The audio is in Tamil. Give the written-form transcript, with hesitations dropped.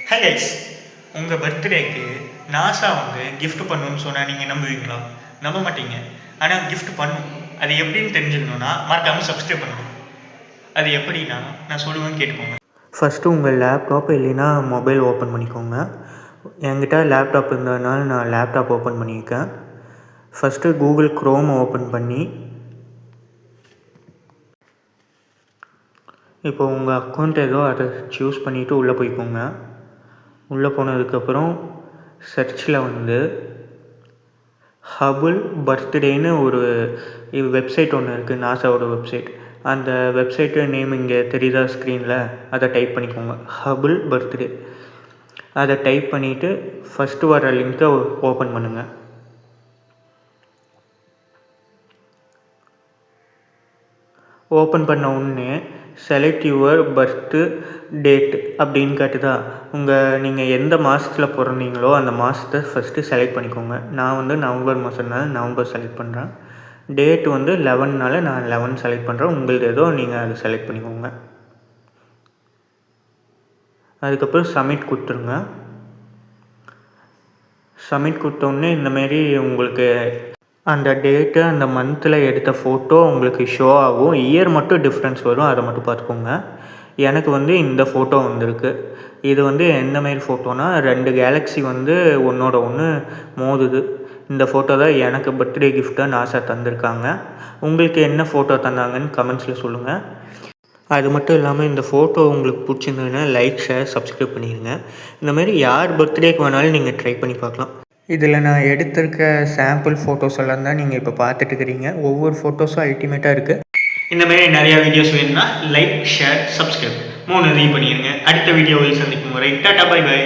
ஹே கைஸ், உங்கள் பர்த்டேக்கு நாசா வந்து gift பண்ணணும்னு சொன்னால் நீங்கள் நம்புவீங்களா? நம்ப மாட்டீங்க. ஆனால் gift பண்ணும். அது எப்படின்னு தெரிஞ்சுக்கணுன்னா மறக்காமல் சப்ஸ்கிரைப் பண்ணணும். அது எப்படின்னா நான் சொல்லுவேன்னு கேட்டுக்கோங்க. ஃபஸ்ட்டு உங்கள் லேப்டாப் இல்லைன்னா மொபைல் ஓப்பன் பண்ணிக்கோங்க. என்கிட்ட லேப்டாப் இருந்ததுனால நான் லேப்டாப் ஓப்பன் பண்ணியிருக்கேன். ஃபஸ்ட்டு கூகுள் க்ரோம் ஓப்பன் பண்ணி இப்போ உங்கள் அக்கௌண்ட் ஏதோ அதை சூஸ் பண்ணிவிட்டு உள்ளே போய்க்கோங்க. உள்ளே போனதுக்கப்புறம் சர்ச்சில் வந்து ஹபுள் பர்த்டேன்னு ஒரு வெப்சைட் ஒன்று இருக்குது, நாசாவோட வெப்சைட். அந்த வெப்சைட்டு நேம் இங்கே தெரியுதா ஸ்க்ரீனில்? அதை டைப் பண்ணிக்கோங்க, ஹபுள் பர்த்டே. அதை டைப் பண்ணிவிட்டு ஃபஸ்ட்டு வர லிங்க்கை ஓப்பன் பண்ணுங்கள். ஓப்பன் பண்ண உடனே செலக்ட் யுவர் பர்த்து டேட் அப்படின்னு காட்டுதா. நீங்கள் எந்த மாதத்தில் பிறந்தீங்களோ அந்த மாதத்தை ஃபஸ்ட்டு செலக்ட் பண்ணிக்கோங்க. நான் வந்து நவம்பர் மாதம்னால நவம்பர் செலக்ட் பண்ணுறேன். டேட் வந்து 11னால நான் 11 செலக்ட் பண்ணுறேன். உங்களுக்கு ஏதோ நீங்கள் அதை செலக்ட் பண்ணிக்கோங்க. அதுக்கப்புறம் சப்மிட் கொடுத்துருங்க. சப்மிட் கொடுத்தோடனே இந்தமாரி உங்களுக்கு அந்த டேட்டு அந்த மந்தில் எடுத்த ஃபோட்டோ உங்களுக்கு ஷோ ஆகும். இயர் மட்டும் டிஃப்ரென்ஸ் வரும், அதை மட்டும் பார்த்துக்கோங்க. எனக்கு வந்து இந்த ஃபோட்டோ வந்திருக்கு. இது வந்து எந்தமாரி ஃபோட்டோனா 2 கேலக்ஸி வந்து ஒன்றோட ஒன்று மோதுது. இந்த ஃபோட்டோ தான் எனக்கு பர்த்டே கிஃப்ட்டாக நாசா தந்திருக்காங்க. உங்களுக்கு என்ன ஃபோட்டோ தந்தாங்கன்னு கமெண்ட்ஸில் சொல்லுங்கள். அது மட்டும் இல்லாமல் இந்த ஃபோட்டோ உங்களுக்கு பிடிச்சிருந்ததுன்னா லைக், ஷேர், சப்ஸ்கிரைப் பண்ணிடுங்க. இந்தமாரி யார் பர்த்டேக்கு வேணாலும் நீங்கள் ட்ரை பண்ணி பார்க்கலாம். இதில் நான் எடுத்திருக்க சாம்பிள் ஃபோட்டோஸ் எல்லாம் தான் நீங்கள் இப்போ பார்த்துட்டு இருக்கிறீங்க. ஒவ்வொரு ஃபோட்டோஸும் அல்டிமேட்டாக இருக்குது. இந்தமாரி நிறையா வீடியோஸ் வேணும்னா லைக், ஷேர், சப்ஸ்கிரைப் 3 பண்ணிடுங்க. அடுத்த வீடியோவில் சந்திக்கும் வரை டாடா பை பை.